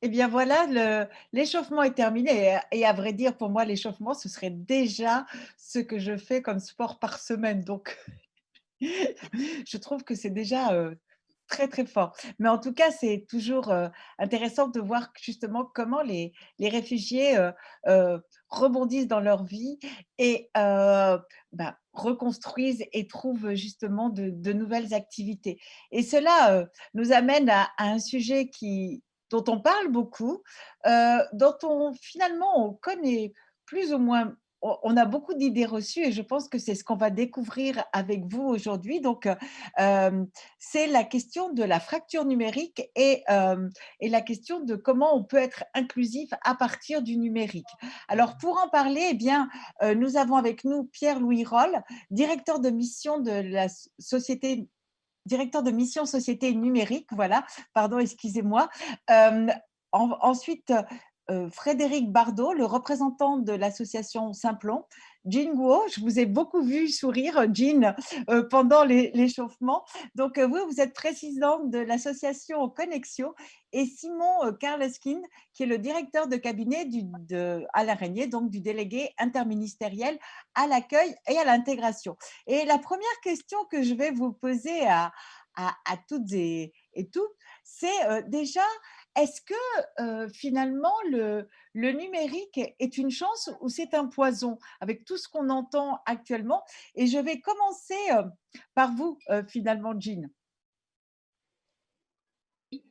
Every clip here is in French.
Eh bien voilà, l'échauffement est terminé et à vrai dire, pour moi, l'échauffement, ce serait déjà ce que je fais comme sport par semaine. Donc, je trouve que c'est déjà, très, très fort. Mais en tout cas, c'est toujours, intéressant de voir justement comment les réfugiés, rebondissent dans leur vie et bah, reconstruisent et trouvent justement de nouvelles activités. Et cela, nous amène à un sujet dont on parle beaucoup, dont on finalement on connaît plus ou moins on a beaucoup d'idées reçues et je pense que c'est ce qu'on va découvrir avec vous aujourd'hui. Donc, c'est la question de la fracture numérique et la question de comment on peut être inclusif à partir du numérique. Alors, pour en parler, eh bien, nous avons avec nous Pierre-Louis Roll, directeur de mission de la société directeur de mission société numérique, voilà, pardon, excusez-moi. Euh, Ensuite, Frédéric Bardot, le représentant de l'association Simplon. Jean Guo, je vous ai beaucoup vu sourire, Jean, pendant l'échauffement. Donc, vous êtes présidente de l'association Connexio et Simon Karleskin, qui est le directeur de cabinet de Alain Régnier, donc du délégué interministériel à l'accueil et à l'intégration. Et la première question que je vais vous poser à toutes et tous, c'est déjà, est-ce que finalement le numérique est une chance ou c'est un poison avec tout ce qu'on entend actuellement? Et je vais commencer par vous, finalement, Jean. Donc,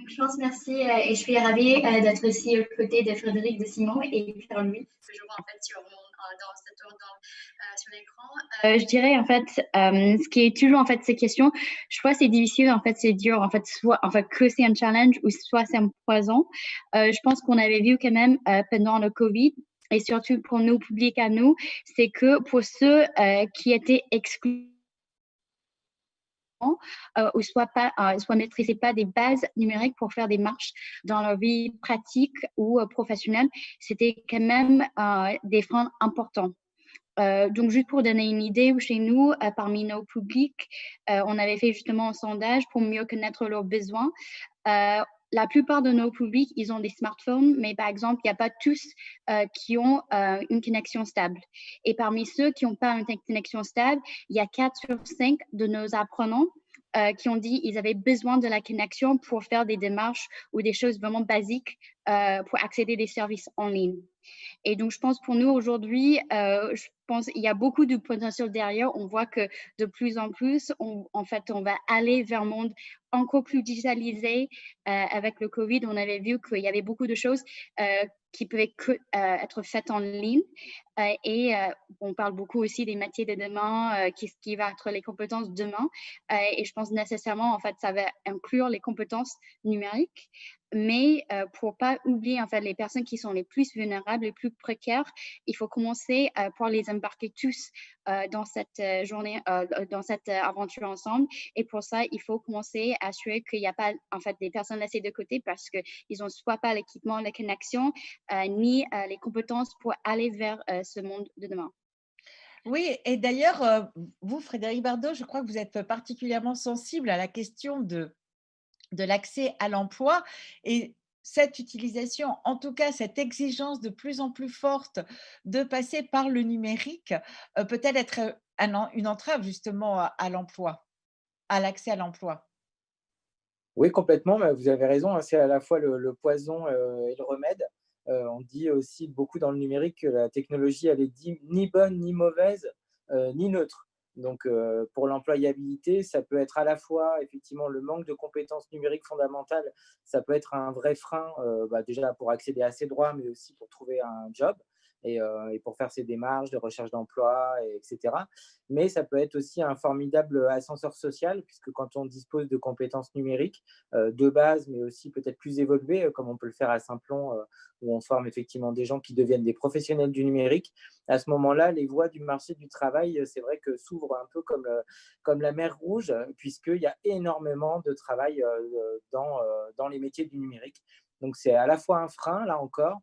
je pense merci et je suis ravie d'être ici aux côtés de Frédéric, de Simon et Pierre-Louis, que je vois en fait sur l'écran. Je dirais en fait, ce qui est toujours en fait ces questions, je crois que c'est difficile en fait, c'est dur en fait, soit en fait que c'est un challenge ou soit c'est un poison. Je pense qu'on avait vu quand même pendant le Covid. Et surtout pour nos publics à nous, c'est que pour ceux qui étaient exclus ou soit maîtrisaient pas des bases numériques pour faire des marches dans leur vie pratique ou professionnelle, c'était quand même des freins importants. Donc, juste pour donner une idée, chez nous, parmi nos publics, on avait fait justement un sondage pour mieux connaître leurs besoins. La plupart de nos publics, ils ont des smartphones, mais par exemple, il n'y a pas tous qui ont une connexion stable. Et parmi ceux qui n'ont pas une connexion stable, il y a 4 sur 5 de nos apprenants qui ont dit qu'ils avaient besoin de la connexion pour faire des démarches ou des choses vraiment basiques pour accéder à des services en ligne. Et donc, je pense pour nous aujourd'hui, je pense qu'il y a beaucoup de potentiel derrière. On voit que de plus en plus, en fait, on va aller vers un monde encore plus digitalisé. Avec le Covid, on avait vu qu'il y avait beaucoup de choses qui pouvaient être faites en ligne. Et on parle beaucoup aussi des métiers de demain, qui va être les compétences de demain. Et je pense nécessairement, en fait, ça va inclure les compétences numériques. Mais pour ne pas oublier en fait, les personnes qui sont les plus vulnérables, les plus précaires, il faut commencer pour les embarquer tous dans cette journée, dans cette aventure ensemble. Et pour ça, il faut commencer à assurer qu'il n'y a pas en fait, des personnes laissées de côté parce qu'ils n'ont soit pas l'équipement, la connexion, ni les compétences pour aller vers ce monde de demain. Oui, et d'ailleurs, vous, Frédéric Bardot, je crois que vous êtes particulièrement sensible à la question de l'accès à l'emploi et cette utilisation, en tout cas cette exigence de plus en plus forte de passer par le numérique, peut-elle être une entrave justement à l'emploi, à l'accès à l'emploi? Oui, complètement, bah, vous avez raison, hein, c'est à la fois le poison, et le remède. On dit aussi beaucoup dans le numérique que la technologie, elle est ni bonne, ni mauvaise, ni neutre. Donc, pour l'employabilité, ça peut être à la fois effectivement le manque de compétences numériques fondamentales, ça peut être un vrai frein, bah, déjà pour accéder à ses droits, mais aussi pour trouver un job et pour faire ses démarches de recherche d'emploi et etc. Mais ça peut être aussi un formidable ascenseur social puisque quand on dispose de compétences numériques, de base, mais aussi peut-être plus évoluées, comme on peut le faire à Simplon, où on forme effectivement des gens qui deviennent des professionnels du numérique. À ce moment-là, les voies du marché du travail, c'est vrai que s'ouvrent un peu comme la mer Rouge, puisqu'il y a énormément de travail dans les métiers du numérique. Donc c'est à la fois un frein, là encore,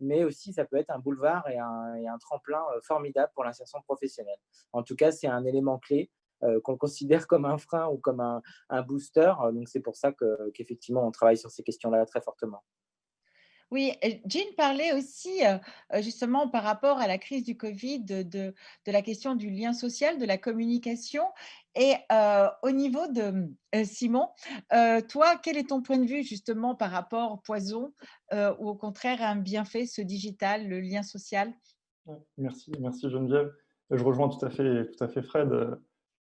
mais aussi ça peut être un boulevard et un tremplin formidable pour l'insertion professionnelle. En tout cas, c'est un élément clé qu'on considère comme un frein ou comme un booster. Donc, c'est pour ça qu'effectivement, on travaille sur ces questions-là très fortement. Oui, Jean parlait aussi, justement par rapport à la crise du covid de la question du lien social, de la communication et au niveau de, Simon, toi, quel est ton point de vue justement par rapport au poison, ou au contraire un bienfait, ce digital, le lien social? Ouais, merci Geneviève. Je rejoins tout à fait Fred.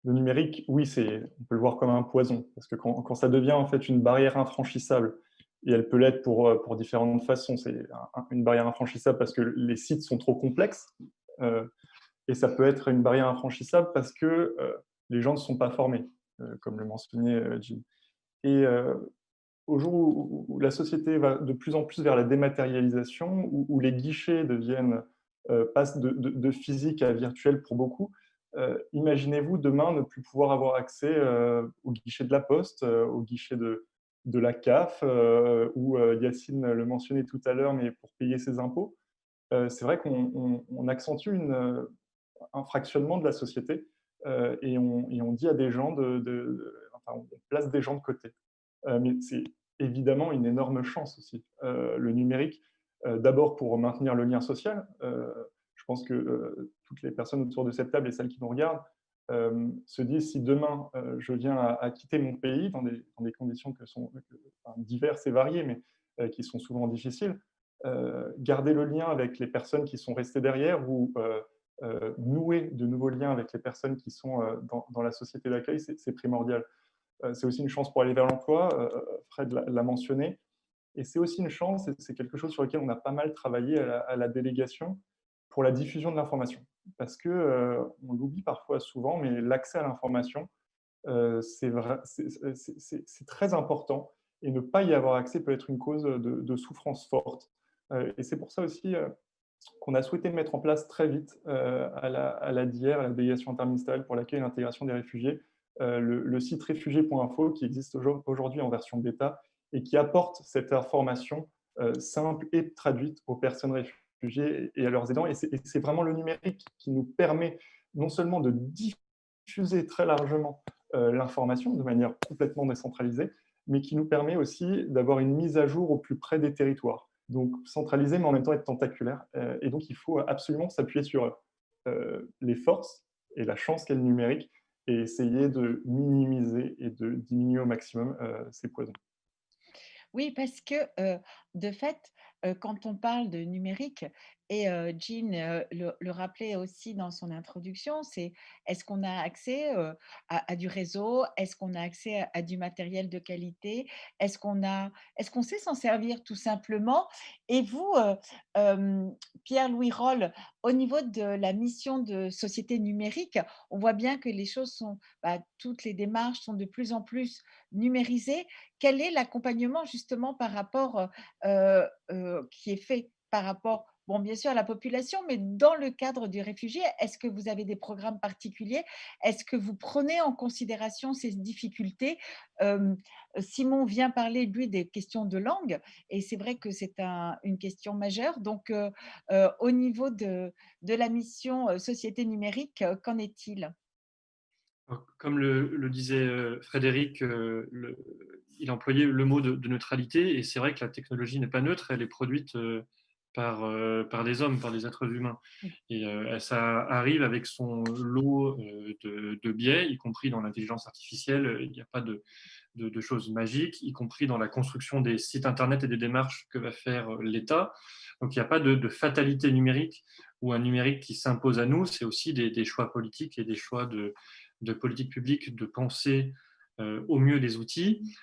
Le numérique, oui, on peut le voir comme un poison, parce que quand ça devient en fait une barrière infranchissable, et elle peut l'être pour différentes façons, c'est une barrière infranchissable parce que les sites sont trop complexes, euh, et ça peut être une barrière infranchissable parce que les gens ne sont pas formés, comme le mentionnait Jim. Et au jour où la société va de plus en plus vers la dématérialisation, où les guichets passent de physique à virtuel pour beaucoup, imaginez-vous demain ne plus pouvoir avoir accès au guichet de la Poste, au guichet de la CAF, ou Yacine le mentionnait tout à l'heure, mais pour payer ses impôts. C'est vrai qu'on accentue un fractionnement de la société, et on dit à des gens enfin, on place des gens de côté. Mais c'est évidemment une énorme chance aussi. Le numérique, d'abord pour maintenir le lien social. Je pense que toutes les personnes autour de cette table et celles qui nous regardent se disent, si demain je viens à quitter mon pays dans des conditions enfin, diverses et variées, mais qui sont souvent difficiles, garder le lien avec les personnes qui sont restées derrière, ou nouer de nouveaux liens avec les personnes qui sont dans la société d'accueil, c'est primordial. C'est aussi une chance pour aller vers l'emploi, Fred l'a mentionné, et c'est aussi une chance, et c'est quelque chose sur lequel on a pas mal travaillé à la délégation, pour la diffusion de l'information. Parce que on l'oublie parfois souvent, mais l'accès à l'information, c'est très important, et ne pas y avoir accès peut être une cause de souffrance forte. Et c'est pour ça aussi qu'on a souhaité mettre en place très vite à la DIR, à la délégation interministérielle pour l'accueil et l'intégration des réfugiés, le site réfugiés.info, qui existe aujourd'hui en version bêta et qui apporte cette information simple et traduite aux personnes réfugiées et à leurs aidants. Et c'est vraiment le numérique qui nous permet non seulement de diffuser très largement l'information de manière complètement décentralisée, mais qui nous permet aussi d'avoir une mise à jour au plus près des territoires. Donc centralisé, mais en même temps être tentaculaire. Et donc il faut absolument s'appuyer sur les forces et la chance qu'est le numérique, et essayer de minimiser et de diminuer au maximum ces poisons. Oui, parce que, de fait, quand on parle de numérique et Jean, le rappelait aussi dans son introduction, c'est est-ce qu'on a accès, à du réseau? Est-ce qu'on a accès à du matériel de qualité? Est-ce qu'on sait s'en servir tout simplement? Et vous, Pierre-Louis Roll, au niveau de la mission de société numérique, on voit bien que les choses sont, toutes les démarches sont de plus en plus numérisées. Quel est l'accompagnement justement par rapport, qui est fait par rapport, bon, bien sûr à la population, mais dans le cadre du réfugié? Est-ce que vous avez des programmes particuliers? Est-ce que vous prenez en considération ces difficultés? Hem, Simon vient parler, lui, des questions de langue et c'est vrai que c'est une question majeure. Donc, au niveau de la mission, société numérique, qu'en est-il? Alors, comme le disait Frédéric, il employait le mot de neutralité, et c'est vrai que la technologie n'est pas neutre, elle est produite par des hommes, par des êtres humains. Et ça arrive avec son lot de biais, y compris dans l'intelligence artificielle. Il n'y a pas de choses magiques, y compris dans la construction des sites Internet et des démarches que va faire l'État. Donc il n'y a pas de fatalité numérique ou un numérique qui s'impose à nous, c'est aussi des choix politiques et des choix de politique publique, de penser au mieux les outils,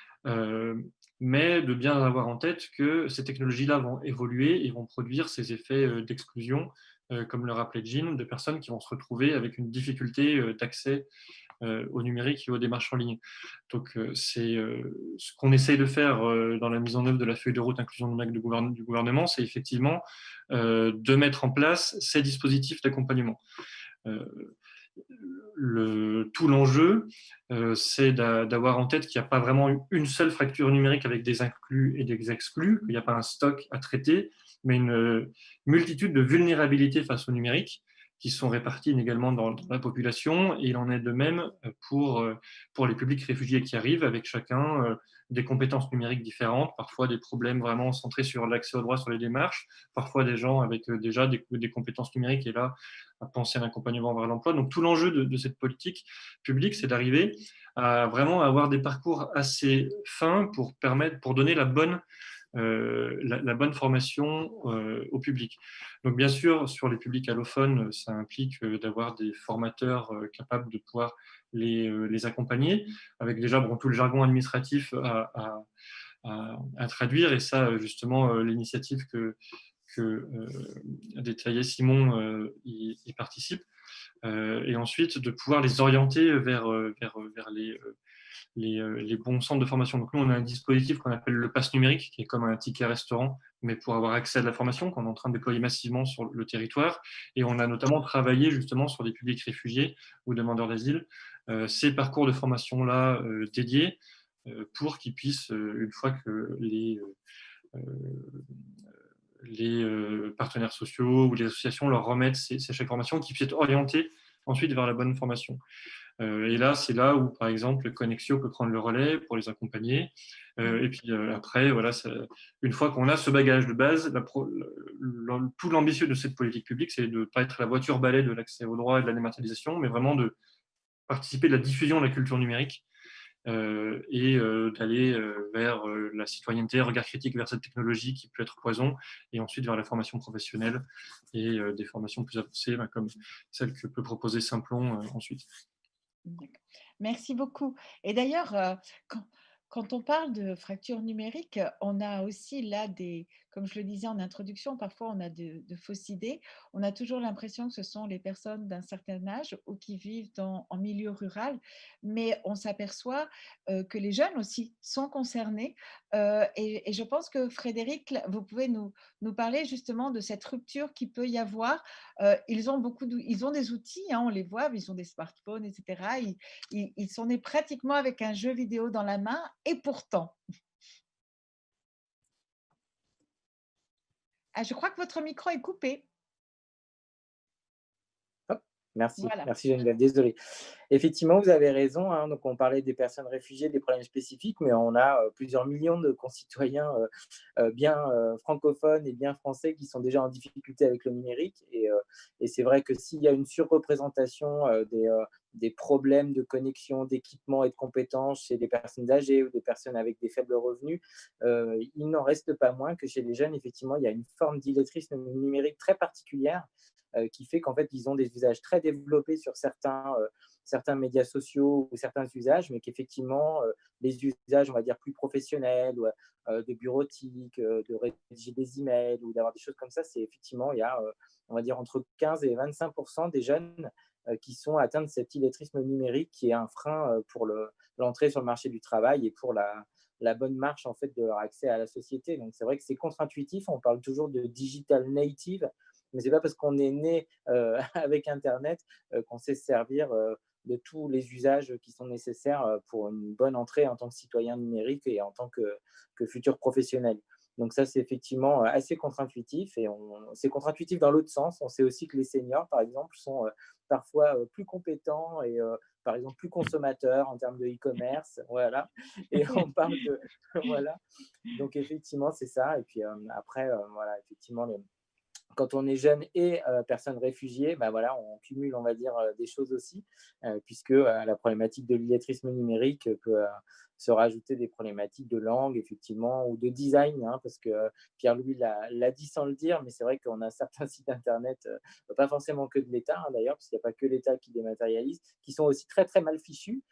mais de bien avoir en tête que ces technologies-là vont évoluer et vont produire ces effets d'exclusion, comme le rappelait Jean, de personnes qui vont se retrouver avec une difficulté d'accès au numérique et aux démarches en ligne. Donc, c'est ce qu'on essaye de faire dans la mise en œuvre de la feuille de route inclusion numérique du gouvernement, c'est effectivement de mettre en place ces dispositifs d'accompagnement. Tout l'enjeu, c'est d'avoir en tête qu'il n'y a pas vraiment une seule fracture numérique avec des inclus et des exclus, qu'il n'y a pas un stock à traiter, mais une multitude de vulnérabilités face au numérique qui sont répartis inégalement dans la population, et il en est de même pour les publics réfugiés qui arrivent, avec chacun des compétences numériques différentes, parfois des problèmes vraiment centrés sur l'accès aux droits, sur les démarches, parfois des gens avec déjà des compétences numériques, et là, à penser à un accompagnement vers l'emploi. Donc tout l'enjeu de cette politique publique, c'est d'arriver à vraiment avoir des parcours assez fins pour donner la bonne formation au public. Donc bien sûr, sur les publics allophones, ça implique d'avoir des formateurs capables de pouvoir les accompagner, avec déjà tout le jargon administratif à traduire, et ça, justement, l'initiative que a détaillé Simon y participe. Et ensuite, de pouvoir les orienter vers les bons centres de formation. Donc nous, on a un dispositif qu'on appelle le pass numérique, qui est comme un ticket restaurant, mais pour avoir accès à de la formation, qu'on est en train de déployer massivement sur le territoire. Et on a notamment travaillé justement sur des publics réfugiés ou demandeurs d'asile, ces parcours de formation-là dédiés, pour qu'ils puissent, une fois que les partenaires sociaux ou les associations leur remettent ces chèques formation, qu'ils puissent être orientés ensuite vers la bonne formation. Et là, c'est là où, par exemple, Connexio peut prendre le relais pour les accompagner. Et puis après, voilà, une fois qu'on a ce bagage de base, tout l'ambitieux de cette politique publique, c'est de ne pas être la voiture balai de l'accès aux droits et de la dématérialisation, mais vraiment de participer de la diffusion de la culture numérique, et d'aller vers la citoyenneté, regard critique vers cette technologie qui peut être poison, et ensuite vers la formation professionnelle et des formations plus avancées, comme celle que peut proposer Simplon ensuite. Merci beaucoup. Et d'ailleurs, quand on parle de fracture numérique, on a aussi là comme je le disais en introduction, parfois on a de fausses idées. On a toujours l'impression que ce sont les personnes d'un certain âge ou qui vivent en milieu rural, mais on s'aperçoit que les jeunes aussi sont concernés. Et je pense que Frédéric, vous pouvez nous parler justement de cette rupture qui peut y avoir. Ils ont ils ont des outils, hein, on les voit, ils ont des smartphones, etc. Ils sont nés pratiquement avec un jeu vidéo dans la main, et pourtant. Ah, je crois que votre micro est coupé. Merci, Voilà. merci Geneviève, désolé. Effectivement, vous avez raison, hein, donc on parlait des personnes réfugiées, des problèmes spécifiques, mais on a plusieurs millions de concitoyens bien francophones et bien français qui sont déjà en difficulté avec le numérique. Et c'est vrai que s'il y a une surreprésentation des problèmes de connexion, d'équipement et de compétences chez des personnes âgées ou des personnes avec des faibles revenus, il n'en reste pas moins que chez les jeunes, effectivement, il y a une forme d'illettrisme numérique très particulière, qui fait qu'en fait, ils ont des usages très développés sur certains médias sociaux ou certains usages, mais qu'effectivement, les usages, on va dire, plus professionnels, ou, de bureautique, de rédiger des emails ou d'avoir des choses comme ça, c'est effectivement, il y a, on va dire, entre 15 et 25% des jeunes qui sont atteints de cet illettrisme numérique, qui est un frein pour l'entrée sur le marché du travail et pour la bonne marche en fait de leur accès à la société. Donc c'est vrai que c'est contre-intuitif, on parle toujours de digital native, mais ce n'est pas parce qu'on est né avec Internet qu'on sait se servir de tous les usages qui sont nécessaires pour une bonne entrée en tant que citoyen numérique et en tant que futur professionnel. Donc ça, c'est effectivement assez contre-intuitif, et c'est contre-intuitif dans l'autre sens. On sait aussi que les seniors, par exemple, sont parfois plus compétents et par exemple plus consommateurs en termes de e-commerce, voilà. Et on parle de voilà. Donc effectivement, c'est ça. Et puis après, voilà, effectivement, quand on est jeune et personne réfugiée, ben voilà, on cumule, on va dire, des choses aussi, puisque la problématique de l'illettrisme numérique peut se rajouter des problématiques de langue, effectivement, ou de design, hein, parce que Pierre-Louis l'a dit sans le dire, mais c'est vrai qu'on a certains sites internet, pas forcément que de l'État, hein, d'ailleurs, parce qu'il n'y a pas que l'État qui dématérialise, qui sont aussi très, très mal fichus.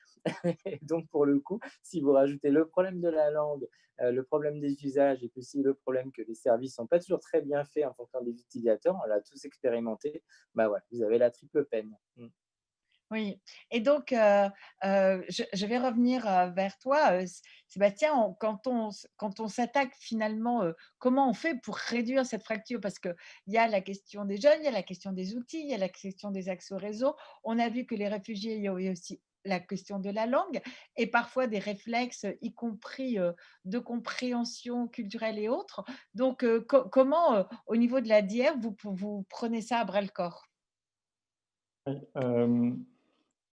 Et donc, pour le coup, si vous rajoutez le problème de la langue, le problème des usages, et puis aussi le problème que les services ne sont pas toujours très bien faits en fonction des utilisateurs, on l'a tous expérimenté, bah ouais, vous avez la triple peine. Oui, et donc je vais revenir vers toi, Sébastien. Quand on s'attaque finalement, comment on fait pour réduire cette fracture? Parce qu'il y a la question des jeunes, il y a la question des outils, il y a la question des accès au réseau. On a vu que les réfugiés, il y avait aussi la question de la langue, et parfois des réflexes, y compris de compréhension culturelle et autres. Donc comment, au niveau de la DIER, vous prenez ça à bras le corps? Oui,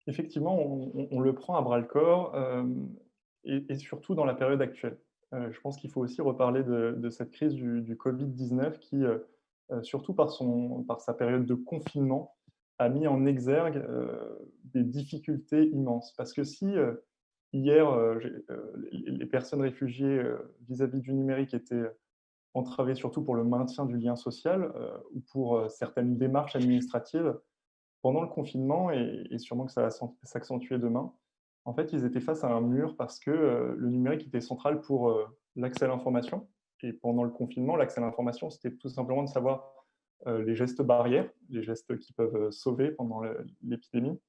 effectivement, on le prend à bras-le-corps, et surtout dans la période actuelle. Je pense qu'il faut aussi reparler de cette crise du Covid-19 qui, surtout par sa période de confinement, a mis en exergue, des difficultés immenses. Parce que si, hier, les personnes réfugiées, vis-à-vis du numérique étaient entravées surtout pour le maintien du lien social, ou pour, certaines démarches administratives, pendant le confinement et sûrement que ça va s'accentuer demain, en fait, ils étaient face à un mur parce que, le numérique était central pour, l'accès à l'information et pendant le confinement, l'accès à l'information, c'était tout simplement de savoir, les gestes barrières, les gestes qui peuvent, sauver pendant l'épidémie,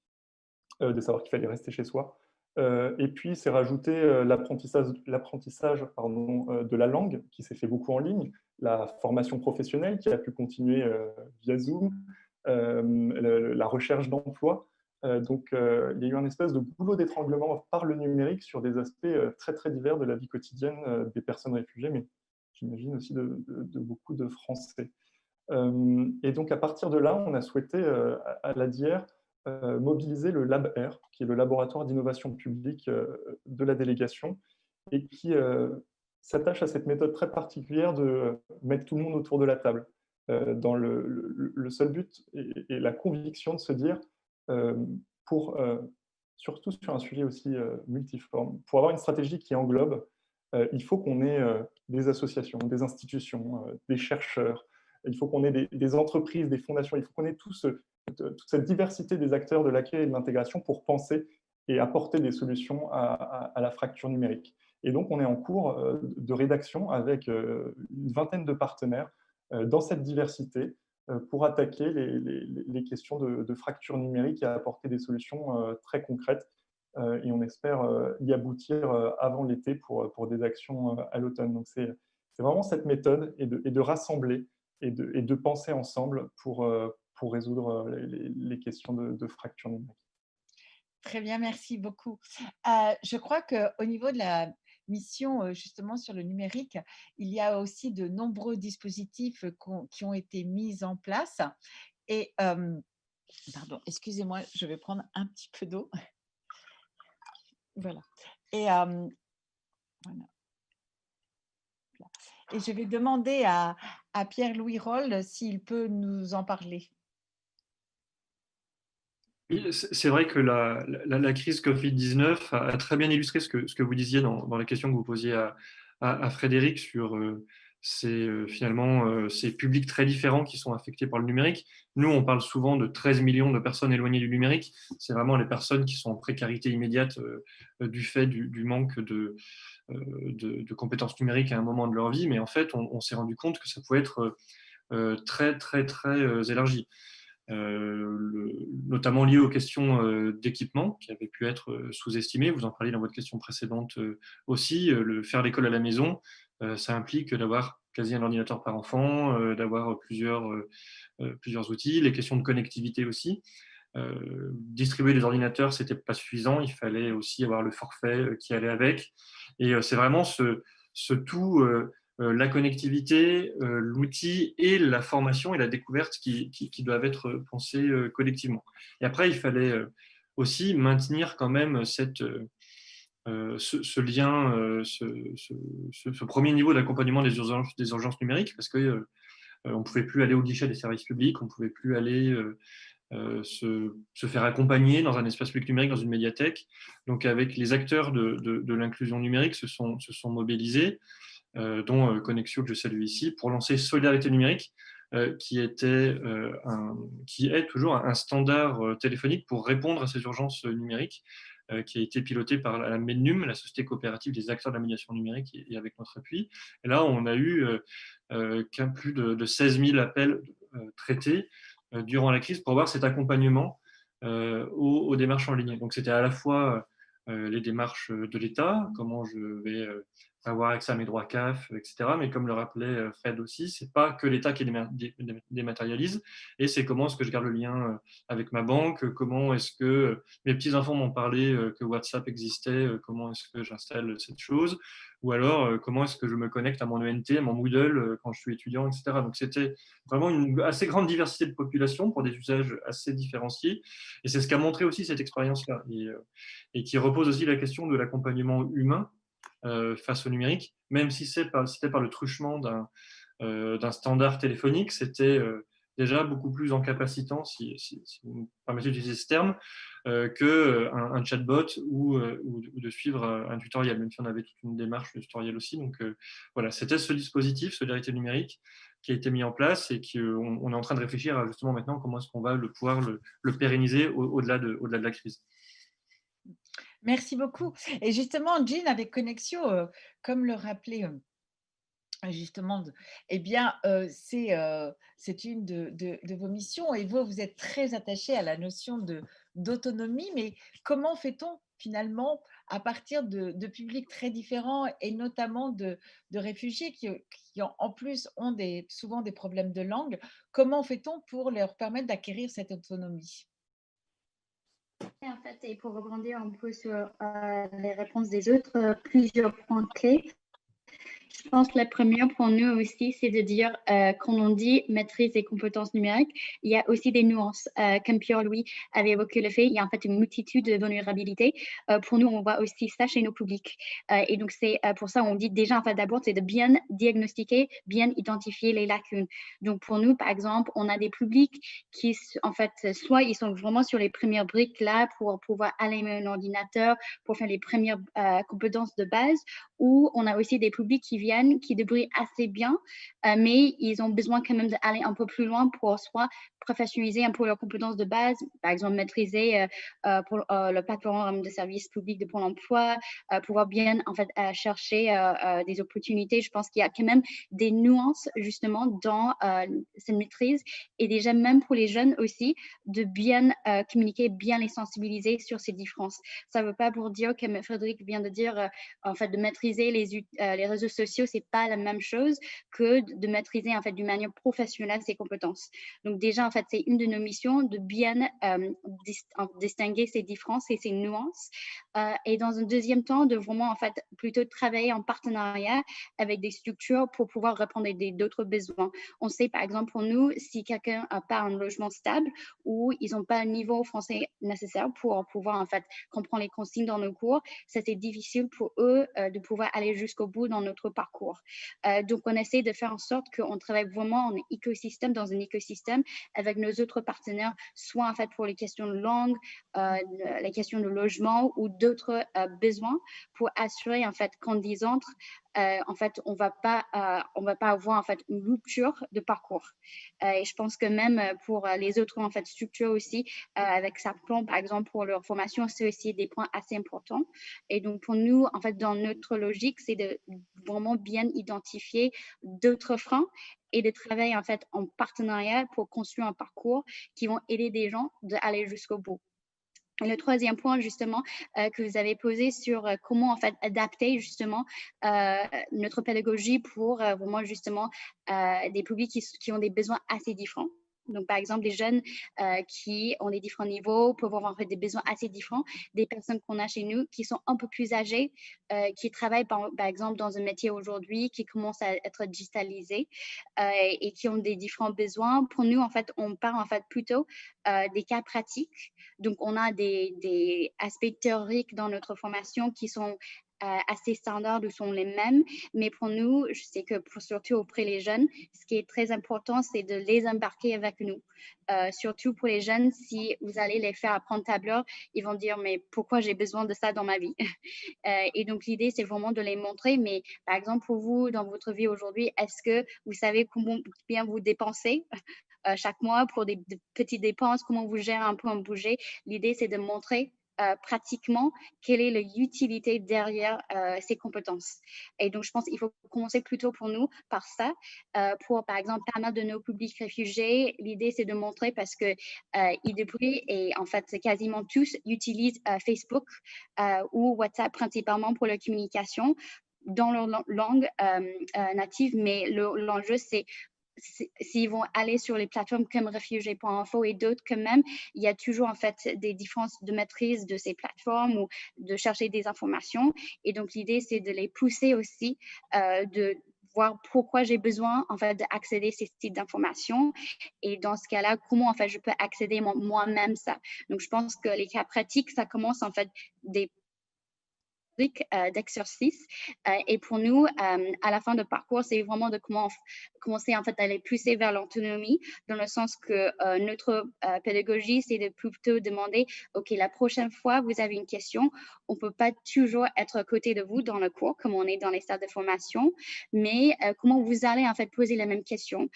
de savoir qu'il fallait rester chez soi, et puis c'est rajouté, l'apprentissage pardon, de la langue qui s'est fait beaucoup en ligne, la formation professionnelle qui a pu continuer, via Zoom, la recherche d'emploi. Donc, il y a eu un espèce de goulot d'étranglement par le numérique sur des aspects, très, très divers de la vie quotidienne, des personnes réfugiées, mais j'imagine aussi de beaucoup de Français. Et donc à partir de là, on a souhaité, à l'ADIER, mobiliser le LabR, qui est le laboratoire d'innovation publique, de la délégation et qui, s'attache à cette méthode très particulière de, mettre tout le monde autour de la table, dans le seul but et la conviction de se dire, pour, surtout sur un sujet aussi, multiforme, pour avoir une stratégie qui englobe, il faut qu'on ait, des associations, des institutions, des chercheurs, il faut qu'on ait des entreprises, des fondations, il faut qu'on ait toute cette diversité des acteurs de l'accueil et de l'intégration pour penser et apporter des solutions à la fracture numérique. Et donc, on est en cours de rédaction avec une vingtaine de partenaires dans cette diversité pour attaquer les questions de fracture numérique et apporter des solutions très concrètes. Et on espère y aboutir avant l'été pour des actions à l'automne. Donc, c'est vraiment cette méthode et de rassembler et de penser ensemble pour résoudre les questions de fracture numérique. Très bien, merci beaucoup. Je crois qu'au niveau de la mission, justement sur le numérique, il y a aussi de nombreux dispositifs, qui ont été mis en place et pardon, excusez-moi, je vais prendre un petit peu d'eau. Voilà et voilà et je vais demander à Pierre-Louis Roll s'il peut nous en parler. Oui, c'est vrai que la crise Covid-19 a très bien illustré ce que vous disiez dans la question que vous posiez à Frédéric sur finalement ces publics très différents qui sont affectés par le numérique. Nous, on parle souvent de 13 millions de personnes éloignées du numérique. C'est vraiment les personnes qui sont en précarité immédiate du fait du manque de compétences numériques à un moment de leur vie. Mais en fait, on s'est rendu compte que ça pouvait être très, très, très élargi. Notamment lié aux questions d'équipement qui avaient pu être sous-estimées. Vous en parliez dans votre question précédente aussi. Le faire l'école à la maison, ça implique d'avoir quasi un ordinateur par enfant, d'avoir plusieurs outils. Les questions de connectivité aussi. Distribuer des ordinateurs, c'était pas suffisant. Il fallait aussi avoir le forfait qui allait avec. Et c'est vraiment ce tout, la connectivité, l'outil et la formation et la découverte qui doivent être pensés collectivement. Et après, il fallait aussi maintenir quand même ce lien, ce premier niveau d'accompagnement des urgences numériques, parce que on ne pouvait plus aller au guichet des services publics, on ne pouvait plus aller se faire accompagner dans un espace public numérique, dans une médiathèque. Donc, avec les acteurs de l'inclusion numérique se sont mobilisés, dont Connexio, que je salue ici, pour lancer Solidarité numérique, qui est toujours un standard téléphonique pour répondre à ces urgences numériques, qui a été piloté par la MEDNUM, la société coopérative des acteurs de la médiation numérique, et avec notre appui. Et là, on a eu plus de 16 000 appels traités durant la crise pour avoir cet accompagnement aux démarches en ligne. Donc, c'était à la fois les démarches de l'État, comment je vais avoir accès à mes droits CAF, etc. Mais comme le rappelait Fred aussi, c'est pas que l'État qui dématérialise, et c'est comment est-ce que je garde le lien avec ma banque, comment est-ce que mes petits-enfants m'ont parlé que WhatsApp existait, comment est-ce que j'installe cette chose, ou alors comment est-ce que je me connecte à mon ENT, à mon Moodle quand je suis étudiant, etc. Donc c'était vraiment une assez grande diversité de population pour des usages assez différenciés, et c'est ce qu'a montré aussi cette expérience-là, et qui repose aussi la question de l'accompagnement humain face au numérique, même si c'était par le truchement d'un standard téléphonique, c'était déjà beaucoup plus encapacitant, si vous me permettez d'utiliser ce terme, qu'un chatbot ou de suivre un tutoriel, même si on avait toute une démarche de tutoriel aussi. Donc voilà, c'était ce dispositif, Solidarité numérique, qui a été mis en place et qu'on est en train de réfléchir à justement maintenant comment est-ce qu'on va pouvoir le pérenniser au-delà de la crise. Merci beaucoup. Et justement, Jean, avec Connexio, comme le rappelait justement, eh bien, c'est une de vos missions et vous êtes très attaché à la notion d'autonomie, mais comment fait-on finalement à partir de publics très différents et notamment de réfugiés qui en plus ont souvent des problèmes de langue, comment fait-on pour leur permettre d'acquérir cette autonomie? En fait, et pour rebondir un peu sur les réponses des autres, plusieurs points clés. Je pense que la première pour nous aussi, c'est de dire, quand on dit maîtrise des compétences numériques, il y a aussi des nuances. Comme Pierre-Louis avait évoqué le fait, il y a en fait une multitude de vulnérabilités. Pour nous, on voit aussi ça chez nos publics. Et donc, c'est pour ça on dit déjà, en fait, d'abord, c'est de bien diagnostiquer, bien identifier les lacunes. Donc, pour nous, par exemple, on a des publics qui, en fait, soit ils sont vraiment sur les premières briques là pour pouvoir allumer un ordinateur, pour faire les premières compétences de base, ou on a aussi des publics qui viennent, qui débrouillent assez bien, mais ils ont besoin quand même d'aller un peu plus loin pour soit professionnaliser un peu leurs compétences de base, par exemple maîtriser pour le plateforme de services publics de Pôle emploi, pouvoir bien en fait chercher des opportunités. Je pense qu'il y a quand même des nuances justement dans cette maîtrise, et déjà même pour les jeunes aussi, de bien communiquer, bien les sensibiliser sur ces différences. Ça ne veut pas pour dire, comme Frédéric vient de dire, en fait, de maîtriser les réseaux sociaux, c'est pas la même chose que de maîtriser en fait d'une manière professionnelle ces compétences. Donc déjà, en fait, c'est une de nos missions de bien distinguer ces différences et ces nuances. Et dans un deuxième temps, de vraiment en fait plutôt travailler en partenariat avec des structures pour pouvoir répondre à d'autres besoins. On sait par exemple pour nous, si quelqu'un n'a pas un logement stable ou ils n'ont pas un niveau français nécessaire pour pouvoir en fait comprendre les consignes dans nos cours, ça c'est difficile pour eux de pouvoir aller jusqu'au bout dans notre parcours. Donc on essaie de faire en sorte qu'on travaille vraiment en écosystème, dans un écosystème avec nos autres partenaires, soit en fait pour les questions de langue, les questions de logement ou d'autres besoins, pour assurer en fait quand ils entrent, en fait on va pas avoir en fait une rupture de parcours. Et je pense que même pour les autres en fait structures aussi, avec Saplan par exemple pour leur formation, c'est aussi des points assez importants. Et donc pour nous en fait dans notre logique, c'est de vraiment bien identifier d'autres freins et de travailler en fait en partenariat pour construire un parcours qui vont aider des gens d'aller jusqu'au bout. Et le troisième point justement que vous avez posé sur comment en fait adapter justement notre pédagogie pour vraiment justement des publics qui ont des besoins assez différents. Donc, par exemple, des jeunes qui ont des différents niveaux peuvent avoir en fait des besoins assez différents. Des personnes qu'on a chez nous qui sont un peu plus âgées, qui travaillent par exemple dans un métier aujourd'hui qui commence à être digitalisé et qui ont des différents besoins. Pour nous, en fait, on part en fait plutôt des cas pratiques. Donc, on a des aspects théoriques dans notre formation qui sont assez standards ou sont les mêmes, mais pour nous, je sais que surtout auprès des jeunes, ce qui est très important, c'est de les embarquer avec nous. Surtout pour les jeunes, si vous allez les faire apprendre tableur, ils vont dire mais pourquoi j'ai besoin de ça dans ma vie? Et donc l'idée, c'est vraiment de les montrer, mais par exemple pour vous, dans votre vie aujourd'hui, est-ce que vous savez comment bien vous dépensez chaque mois pour des petites dépenses, comment vous gérez un peu un budget? L'idée, c'est de montrer pratiquement quelle est l'utilité derrière ces compétences. Et donc, je pense qu'il faut commencer plutôt pour nous par ça. Pour, par exemple, pas mal de nos publics réfugiés, l'idée, c'est de montrer parce qu'ils déploient et en fait, quasiment tous utilisent Facebook ou WhatsApp principalement pour leur communication. dans leur langue native, mais l'enjeu, c'est s'ils vont aller sur les plateformes comme Réfugiés.info et d'autres quand même, il y a toujours en fait des différences de maîtrise de ces plateformes ou de chercher des informations. Et donc l'idée, c'est de les pousser aussi, de voir pourquoi j'ai besoin en fait d'accéder à ces types d'informations et dans ce cas-là, comment en fait je peux accéder moi-même ça. Donc je pense que les cas pratiques, ça commence en fait des d'exercice. Et pour nous, à la fin de parcours, c'est vraiment de commencer en fait à les pousser vers l'autonomie, dans le sens que notre pédagogie, c'est de plutôt demander, OK, la prochaine fois, vous avez une question, on ne peut pas toujours être à côté de vous dans le cours, comme on est dans les stades de formation, mais comment vous allez en fait poser la même question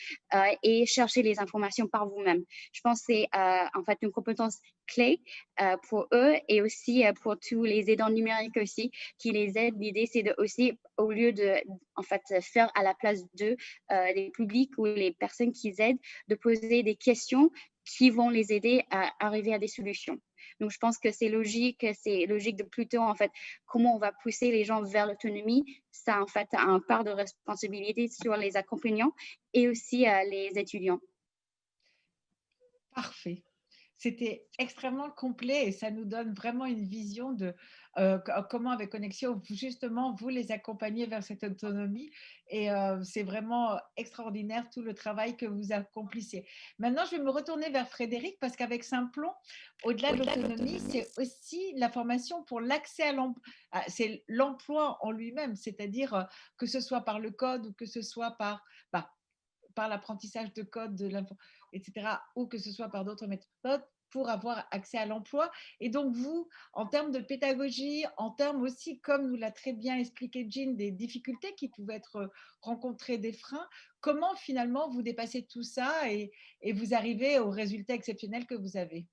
et chercher les informations par vous-même. Je pense que c'est en fait une compétence clé pour eux et aussi pour tous les aidants numériques aussi qui les aident. L'idée, c'est de aussi, au lieu de en fait, faire à la place d'eux, les publics ou les personnes qu'ils aident, de poser des questions qui vont les aider à arriver à des solutions. Donc, je pense que c'est logique de plutôt, en fait, comment on va pousser les gens vers l'autonomie. Ça, en fait, a un part de responsabilité sur les accompagnants et aussi les étudiants. Parfait. C'était extrêmement complet et ça nous donne vraiment une vision de comment, avec Connexio, justement, vous les accompagnez vers cette autonomie. Et c'est vraiment extraordinaire tout le travail que vous accomplissez. Maintenant, je vais me retourner vers Frédéric parce qu'avec Simplon, au-delà de l'autonomie, c'est aussi la formation pour l'accès à l'emploi. C'est l'emploi en lui-même, c'est-à-dire que ce soit par le code ou que ce soit par l'apprentissage de code, etc., ou que ce soit par d'autres méthodes pour avoir accès à l'emploi. Et donc, vous, en termes de pédagogie, en termes aussi, comme nous l'a très bien expliqué Jean, des difficultés qui pouvaient être rencontrées, des freins, comment finalement vous dépassez tout ça et vous arrivez au résultat exceptionnel que vous avez?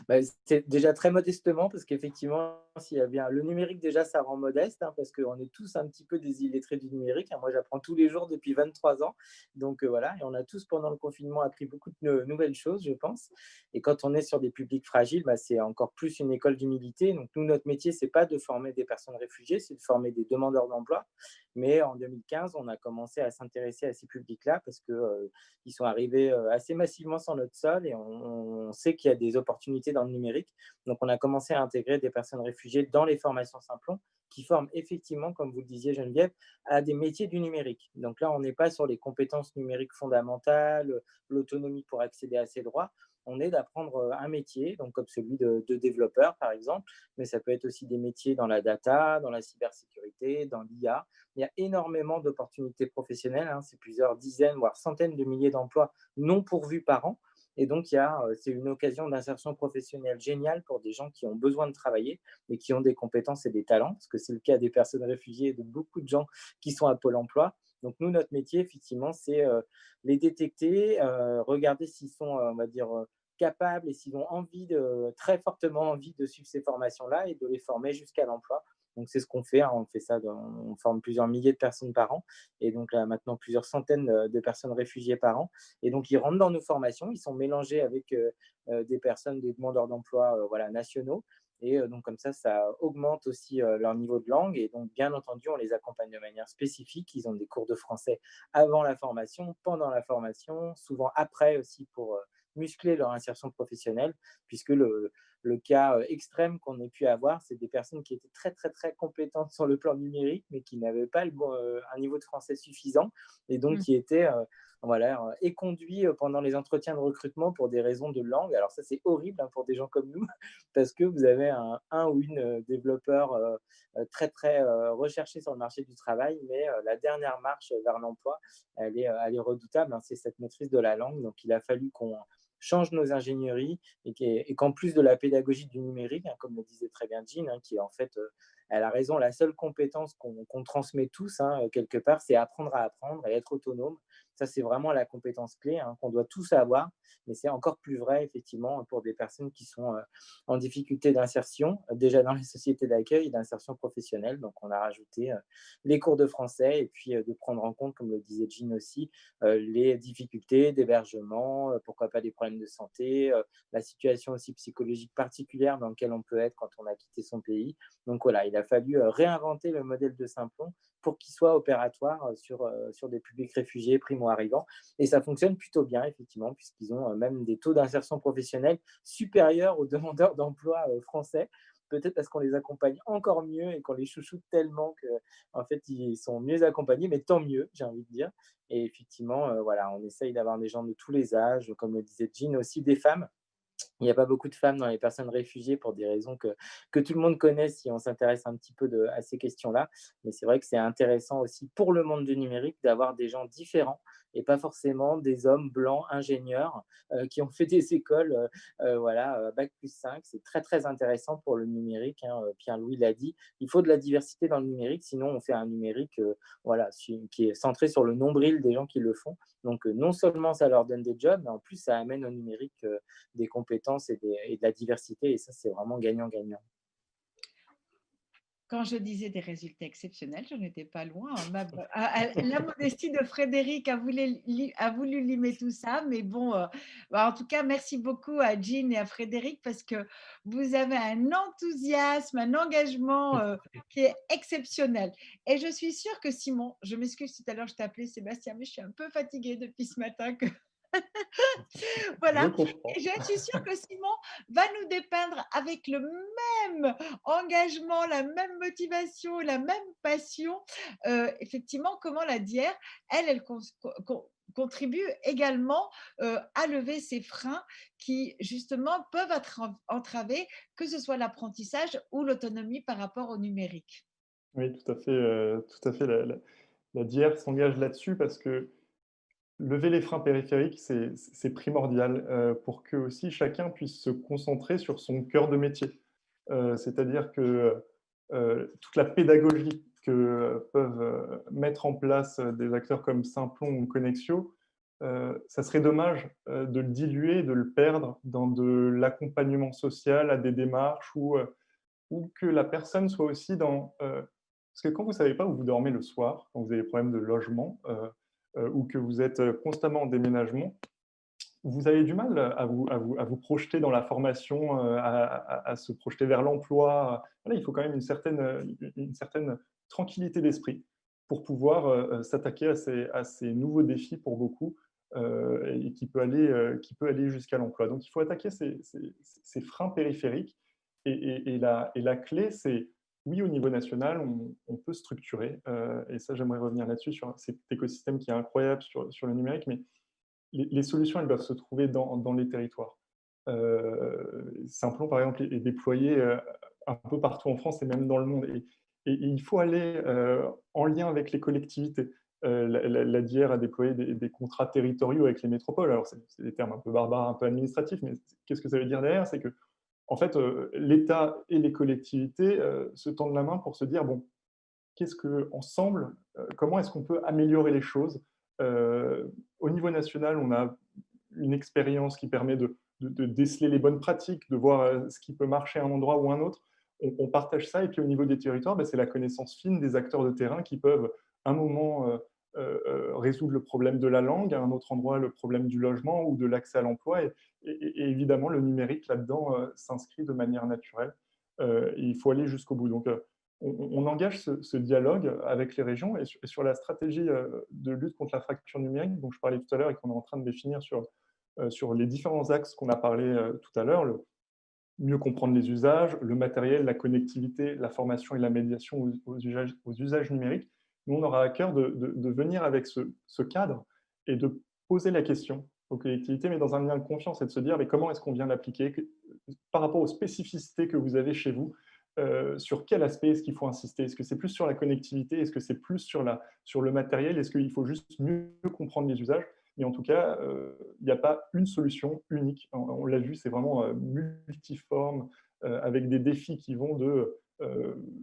Bah, c'est déjà très modestement parce qu'effectivement, s'il y a bien le numérique déjà, ça rend modeste hein, parce qu'on est tous un petit peu des illettrés du numérique, hein. Moi, j'apprends tous les jours depuis 23 ans. Donc voilà, et on a tous pendant le confinement appris beaucoup de nouvelles choses, je pense. Et quand on est sur des publics fragiles, bah, c'est encore plus une école d'humilité. Donc nous, notre métier, c'est pas de former des personnes réfugiées, c'est de former des demandeurs d'emploi. Mais en 2015, on a commencé à s'intéresser à ces publics-là parce que ils sont arrivés assez massivement sur notre sol et on sait qu'il y a des opportunités dans le numérique. Donc, on a commencé à intégrer des personnes réfugiées dans les formations Simplon qui forment effectivement, comme vous le disiez Geneviève, à des métiers du numérique. Donc là, on n'est pas sur les compétences numériques fondamentales, l'autonomie pour accéder à ses droits. On est d'apprendre un métier, donc comme celui de développeur par exemple, mais ça peut être aussi des métiers dans la data, dans la cybersécurité, dans l'IA. Il y a énormément d'opportunités professionnelles, hein, c'est plusieurs dizaines, voire centaines de milliers d'emplois non pourvus par an. Et donc, c'est une occasion d'insertion professionnelle géniale pour des gens qui ont besoin de travailler et qui ont des compétences et des talents, parce que c'est le cas des personnes réfugiées et de beaucoup de gens qui sont à Pôle emploi. Donc, nous, notre métier, effectivement, c'est les détecter, regarder s'ils sont, on va dire, capables et s'ils ont très fortement envie de suivre ces formations-là et de les former jusqu'à l'emploi. Donc, c'est ce qu'on fait, hein. On fait ça, on forme plusieurs milliers de personnes par an et donc là, maintenant plusieurs centaines de personnes réfugiées par an. Et donc, ils rentrent dans nos formations, ils sont mélangés avec des personnes, des demandeurs d'emploi voilà, nationaux. Et donc, comme ça augmente aussi leur niveau de langue. Et donc, bien entendu, on les accompagne de manière spécifique. Ils ont des cours de français avant la formation, pendant la formation, souvent après aussi pour muscler leur insertion professionnelle, puisque le cas extrême qu'on ait pu avoir, c'est des personnes qui étaient très, très, très compétentes sur le plan numérique, mais qui n'avaient pas un niveau de français suffisant et donc qui étaient voilà, éconduits pendant les entretiens de recrutement pour des raisons de langue. Alors ça, c'est horrible hein, pour des gens comme nous, parce que vous avez un ou une développeur très, très recherché sur le marché du travail, mais la dernière marche vers l'emploi, elle est redoutable, hein, c'est cette maîtrise de la langue. Donc, il a fallu qu'on change nos ingénieries et qu'en plus de la pédagogie du numérique, hein, comme le disait très bien Jean, hein, qui est en fait, elle a raison, la seule compétence qu'on transmet tous, hein, quelque part, c'est apprendre à apprendre et être autonome. Ça, c'est vraiment la compétence clé hein, qu'on doit tous avoir, mais c'est encore plus vrai, effectivement, pour des personnes qui sont en difficulté d'insertion, déjà dans les sociétés d'accueil et d'insertion professionnelle. Donc, on a rajouté les cours de français et puis de prendre en compte, comme le disait Jean aussi, les difficultés d'hébergement, pourquoi pas des problèmes de santé, la situation aussi psychologique particulière dans laquelle on peut être quand on a quitté son pays. Donc voilà, il a fallu réinventer le modèle de Simplon pour qu'il soit opératoire sur des publics réfugiés, primo-arrivants. Et ça fonctionne plutôt bien, effectivement, puisqu'ils ont même des taux d'insertion professionnelle supérieurs aux demandeurs d'emploi français. Peut-être parce qu'on les accompagne encore mieux et qu'on les chouchoute tellement qu'en fait, ils sont mieux accompagnés, mais tant mieux, j'ai envie de dire. Et effectivement, voilà, on essaye d'avoir des gens de tous les âges, comme le disait Jean, aussi des femmes. Il n'y a pas beaucoup de femmes dans les personnes réfugiées pour des raisons que tout le monde connaît si on s'intéresse un petit peu à ces questions-là. Mais c'est vrai que c'est intéressant aussi pour le monde du numérique d'avoir des gens différents et pas forcément des hommes blancs ingénieurs qui ont fait des écoles voilà, bac+5. C'est très, très intéressant pour le numérique, hein, Pierre-Louis l'a dit. Il faut de la diversité dans le numérique, sinon on fait un numérique voilà, qui est centré sur le nombril des gens qui le font. Donc non seulement ça leur donne des jobs, mais en plus ça amène au numérique des compétences et de la diversité. Et ça, c'est vraiment gagnant-gagnant. Quand je disais des résultats exceptionnels, je n'étais pas loin, hein. La modestie de Frédéric a voulu limer tout ça, mais bon, en tout cas, merci beaucoup à Jean et à Frédéric parce que vous avez un enthousiasme, un engagement qui est exceptionnel. Et je suis sûre que Simon, je m'excuse tout à l'heure, je t'ai appelé Sébastien, mais je suis un peu fatiguée depuis ce matin. Je Voilà. comprends. Et je suis sûre que Simon va nous dépeindre avec le même engagement, la même motivation, la même passion, effectivement, comment la DIER, elle contribue également à lever ces freins qui, justement, peuvent être entravés, que ce soit l'apprentissage ou l'autonomie par rapport au numérique. Oui, tout à fait. Tout à fait. La DIER s'engage là-dessus parce que lever les freins périphériques, c'est primordial pour que aussi chacun puisse se concentrer sur son cœur de métier. C'est-à-dire que toute la pédagogie que peuvent mettre en place des acteurs comme Simplon ou Connexio, ça serait dommage de le diluer, de le perdre dans de l'accompagnement social à des démarches ou que la personne soit aussi dans... parce que quand vous ne savez pas où vous dormez le soir, quand vous avez des problèmes de logement, ou que vous êtes constamment en déménagement, vous avez du mal à vous projeter dans la formation, à se projeter vers l'emploi. Voilà, il faut quand même une certaine tranquillité d'esprit pour pouvoir s'attaquer à ces nouveaux défis pour beaucoup et qui peut aller jusqu'à l'emploi. Donc il faut attaquer ces freins périphériques et la clé, c'est oui, au niveau national, on peut structurer, et ça j'aimerais revenir là-dessus, sur cet écosystème qui est incroyable sur le numérique, mais les solutions, elles doivent se trouver dans les territoires. Simplon, par exemple, est déployé un peu partout en France et même dans le monde. Et il faut aller en lien avec les collectivités. La DIER a déployé des contrats territoriaux avec les métropoles. Alors, c'est des termes un peu barbares, un peu administratifs, mais qu'est-ce que ça veut dire derrière? C'est que, en fait, l'État et les collectivités se tendent la main pour se dire, bon, qu'est-ce que, ensemble, comment est-ce qu'on peut améliorer les choses? Au niveau national, on a une expérience qui permet de déceler les bonnes pratiques, de voir ce qui peut marcher à un endroit ou à un autre. On partage ça, et puis au niveau des territoires, c'est la connaissance fine des acteurs de terrain qui peuvent, à un moment, résoudre le problème de la langue, à un autre endroit, le problème du logement ou de l'accès à l'emploi. Et évidemment, le numérique, là-dedans, s'inscrit de manière naturelle. Et il faut aller jusqu'au bout. Donc, on engage ce dialogue avec les régions et sur la stratégie de lutte contre la fracture numérique dont je parlais tout à l'heure et qu'on est en train de définir sur les différents axes qu'on a parlé tout à l'heure, mieux comprendre les usages, le matériel, la connectivité, la formation et la médiation aux usages numériques. Nous, on aura à cœur de venir avec ce cadre et de poser la question aux collectivités, mais dans un lien de confiance, et de se dire mais comment est-ce qu'on vient l'appliquer par rapport aux spécificités que vous avez chez vous. Sur quel aspect est-ce qu'il faut insister? Est-ce que c'est plus sur la connectivité? Est-ce que c'est plus sur le matériel? Est-ce qu'il faut juste mieux comprendre les usages? Mais en tout cas, il n'y a pas une solution unique. On l'a vu, c'est vraiment multiforme, avec des défis qui vont de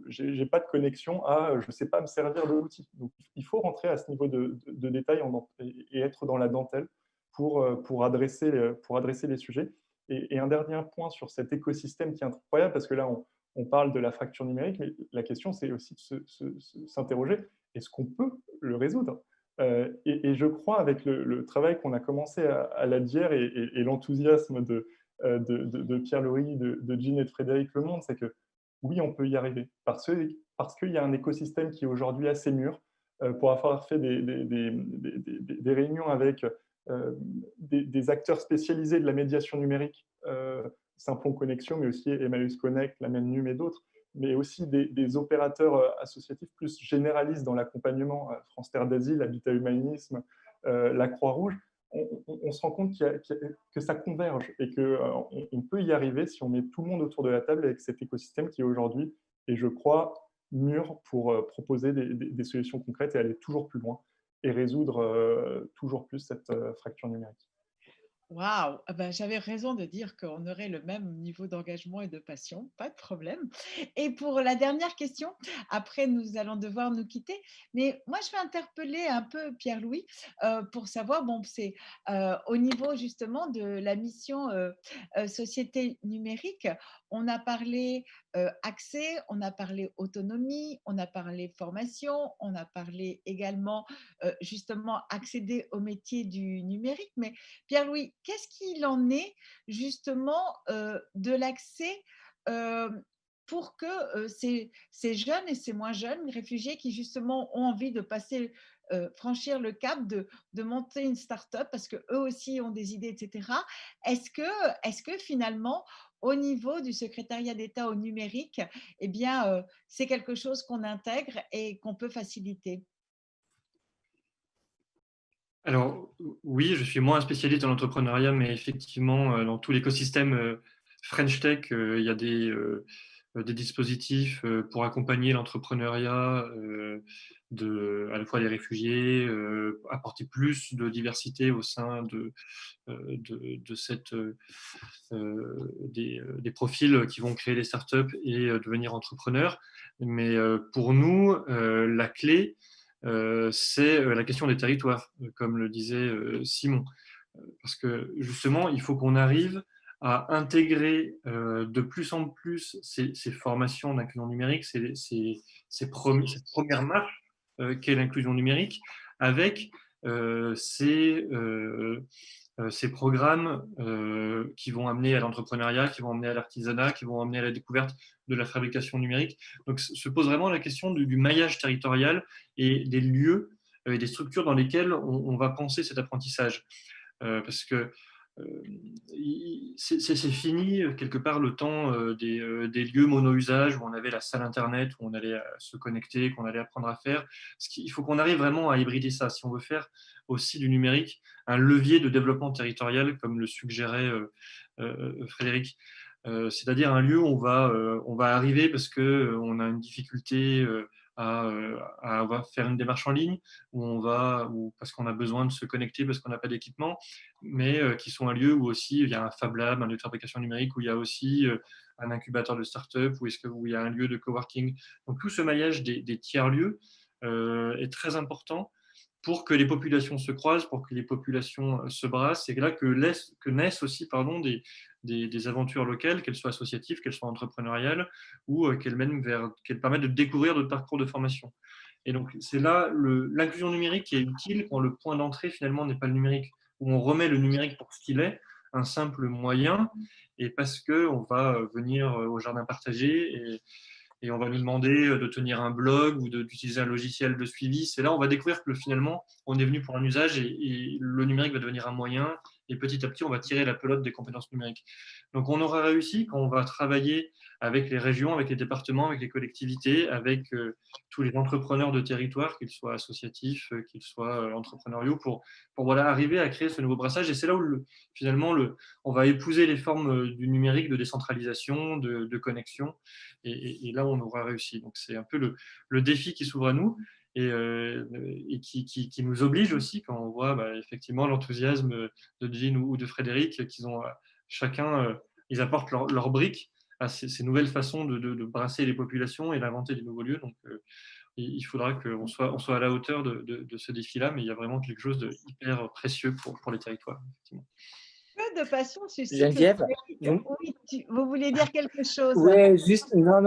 j'ai pas de connexion à je ne sais pas me servir de l'outil. Donc, il faut rentrer à ce niveau de détail et être dans la dentelle pour adresser les sujets. Et un dernier point sur cet écosystème qui est incroyable, parce que là, on parle de la fracture numérique, mais la question, c'est aussi de s'interroger, est-ce qu'on peut le résoudre? Et je crois, avec le travail qu'on a commencé à la DIER et l'enthousiasme de Pierre-Louis, de Jean et de Frédéric Lemonde, c'est que oui, on peut y arriver. Parce qu'il y a un écosystème qui est aujourd'hui assez mûr. Pour avoir fait des réunions avec des acteurs spécialisés de la médiation numérique, Simplon Connexion, mais aussi Emmaüs Connect, la Num et d'autres, mais aussi des opérateurs associatifs plus généralistes dans l'accompagnement, France Terre d'Asile, Habitat Humanisme, la Croix-Rouge. On se rend compte que ça converge et qu'on peut y arriver si on met tout le monde autour de la table avec cet écosystème qui est aujourd'hui, et je crois, mûr pour proposer des solutions concrètes et aller toujours plus loin et résoudre toujours plus cette fracture numérique. Waouh! Ah bah, j'avais raison de dire qu'on aurait le même niveau d'engagement et de passion, pas de problème. Et pour la dernière question, après nous allons devoir nous quitter, mais moi je vais interpeller un peu Pierre-Louis pour savoir, bon, c'est au niveau justement de la mission société numérique, on a parlé accès, on a parlé autonomie, on a parlé formation, on a parlé également justement accéder au métier du numérique, mais Pierre-Louis, qu'est-ce qu'il en est justement de l'accès pour que ces jeunes et ces moins jeunes réfugiés qui justement ont envie de passer, franchir le cap de monter une start-up parce qu'eux aussi ont des idées, etc. Est-ce que finalement, au niveau du secrétariat d'État au numérique, eh bien, c'est quelque chose qu'on intègre et qu'on peut faciliter? Alors, oui, je suis moins un spécialiste dans l'entrepreneuriat, mais effectivement, dans tout l'écosystème French Tech, il y a des dispositifs pour accompagner l'entrepreneuriat à la fois des réfugiés, apporter plus de diversité au sein des profils qui vont créer des startups et devenir entrepreneurs. Mais pour nous, la clé, c'est la question des territoires, comme le disait Simon. Parce que justement, il faut qu'on arrive à intégrer de plus en plus ces formations d'inclusion numérique, cette première marche qu'est l'inclusion numérique, avec ces programmes qui vont amener à l'entrepreneuriat, qui vont amener à l'artisanat, qui vont amener à la découverte de la fabrication numérique. Donc, se pose vraiment la question du maillage territorial et des lieux et des structures dans lesquelles on va penser cet apprentissage. Parce que c'est fini quelque part le temps des lieux mono-usage où on avait la salle internet, où on allait se connecter, qu'on allait apprendre à faire. Il faut qu'on arrive vraiment à hybrider ça si on veut faire aussi du numérique un levier de développement territorial, comme le suggérait Frédéric. C'est-à-dire un lieu où on va arriver parce qu'on a une difficulté à faire une démarche en ligne, ou parce qu'on a besoin de se connecter, parce qu'on n'a pas d'équipement, mais qui sont un lieu où aussi il y a un Fab Lab, un lieu de fabrication numérique, où il y a aussi un incubateur de start-up, où il y a un lieu de coworking. Donc tout ce maillage des tiers-lieux est très important pour que les populations se croisent, pour que les populations se brassent, et là que naissent aussi des aventures locales, qu'elles soient associatives, qu'elles soient entrepreneuriales, ou qu'elles permettent de découvrir d'autres parcours de formation. Et donc, c'est là l'inclusion numérique qui est utile quand le point d'entrée, finalement, n'est pas le numérique, où on remet le numérique pour ce qu'il est, un simple moyen, et parce qu'on va venir au jardin partagé et on va nous demander de tenir un blog ou d'utiliser un logiciel de suivi. C'est là on va découvrir que finalement, on est venu pour un usage et le numérique va devenir un moyen. Et petit à petit, on va tirer la pelote des compétences numériques. Donc, on aura réussi quand on va travailler avec les régions, avec les départements, avec les collectivités, avec tous les entrepreneurs de territoire, qu'ils soient associatifs, qu'ils soient entrepreneuriaux, pour voilà, arriver à créer ce nouveau brassage. Et c'est là où finalement, on va épouser les formes du numérique, de décentralisation, de connexion. Et là, on aura réussi. Donc, c'est un peu le défi qui s'ouvre à nous et qui nous oblige aussi quand on voit effectivement l'enthousiasme de Jean ou de Frédéric, qu'ils ont chacun, ils apportent leur brique à ces nouvelles façons de brasser les populations et d'inventer des nouveaux lieux. Donc, il faudra qu'on soit à la hauteur de ce défi-là, mais il y a vraiment quelque chose de hyper précieux pour les territoires, effectivement. Peu de passion suscite le Geneviève, numérique. Oui, vous voulez dire quelque chose? oui, juste, non,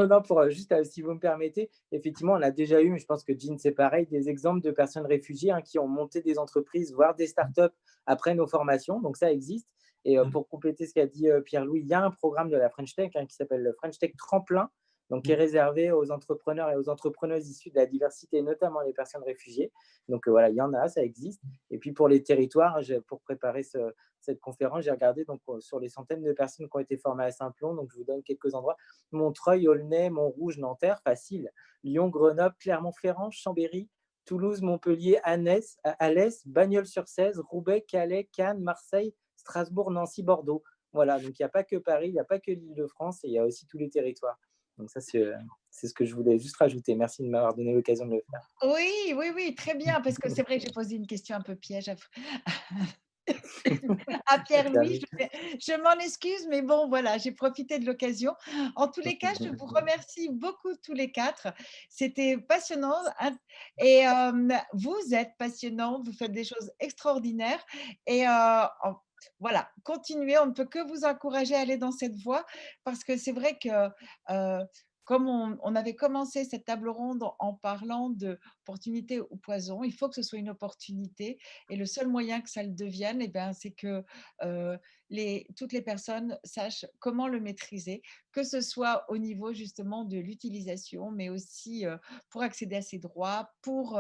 si vous me permettez, effectivement, on a déjà eu, mais je pense que Jean, c'est pareil, des exemples de personnes réfugiées qui ont monté des entreprises, voire des startups après nos formations, donc ça existe. Et pour compléter ce qu'a dit Pierre-Louis, il y a un programme de la French Tech qui s'appelle le French Tech Tremplin, donc qui est réservé aux entrepreneurs et aux entrepreneuses issus de la diversité, notamment les personnes réfugiées. Donc voilà, il y en a, ça existe. Et puis pour les territoires, pour préparer cette conférence, j'ai regardé donc, sur les centaines de personnes qui ont été formées à Saint-Plon. Donc je vous donne quelques endroits: Montreuil, Aulnay, Montrouge, Nanterre, facile. Lyon, Grenoble, Clermont-Ferrand, Chambéry, Toulouse, Montpellier, Alès, Bagnols-sur-Cèze, Roubaix, Calais, Cannes, Marseille, Strasbourg, Nancy, Bordeaux. Voilà, donc il n'y a pas que Paris, il n'y a pas que l'Île-de-France, et il y a aussi tous les territoires. Donc ça, c'est ce que je voulais juste rajouter. Merci de m'avoir donné l'occasion de le faire. Oui, oui, oui, très bien, parce que c'est vrai que j'ai posé une question un peu piège à Pierre-Louis. Je m'en excuse, mais bon, voilà, j'ai profité de l'occasion. En tous les cas, je vous remercie beaucoup tous les quatre. C'était passionnant et vous êtes passionnants, vous faites des choses extraordinaires et voilà, continuez, on ne peut que vous encourager à aller dans cette voie parce que c'est vrai que comme on avait commencé cette table ronde en parlant d'opportunité ou poison, il faut que ce soit une opportunité et le seul moyen que ça le devienne, eh ben, c'est que toutes les personnes sachent comment le maîtriser, que ce soit au niveau justement de l'utilisation, mais aussi pour accéder à ses droits, pour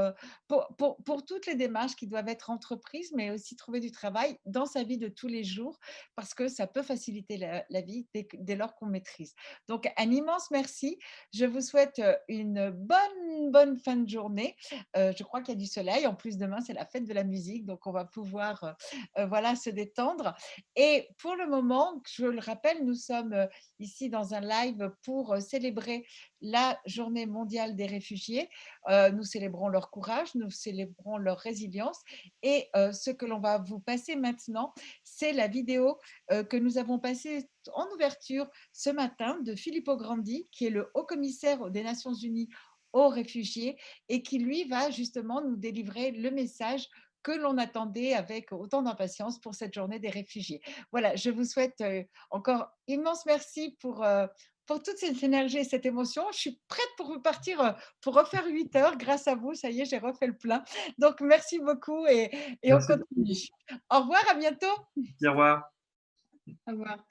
toutes les démarches qui doivent être entreprises, mais aussi trouver du travail dans sa vie de tous les jours, parce que ça peut faciliter la vie dès lors qu'on maîtrise. Donc, un immense merci. Je vous souhaite une bonne fin de journée. Je crois qu'il y a du soleil. En plus, demain, c'est la fête de la musique, donc on va pouvoir voilà, se détendre. Et pour le moment, je le rappelle, nous sommes ici dans un live pour célébrer la Journée mondiale des réfugiés. Nous célébrons leur courage, nous célébrons leur résilience. Et ce que l'on va vous passer maintenant, c'est la vidéo que nous avons passée en ouverture ce matin de Filippo Grandi, qui est le haut-commissaire des Nations Unies aux réfugiés et qui, lui, va justement nous délivrer le message que l'on attendait avec autant d'impatience pour cette journée des réfugiés. Voilà, je vous souhaite encore immense merci pour toute cette énergie et cette émotion. Je suis prête pour repartir, pour refaire 8 heures. Grâce à vous, ça y est, j'ai refait le plein. Donc, merci beaucoup et on Merci. continue. Au revoir, à bientôt. Au revoir. Au revoir.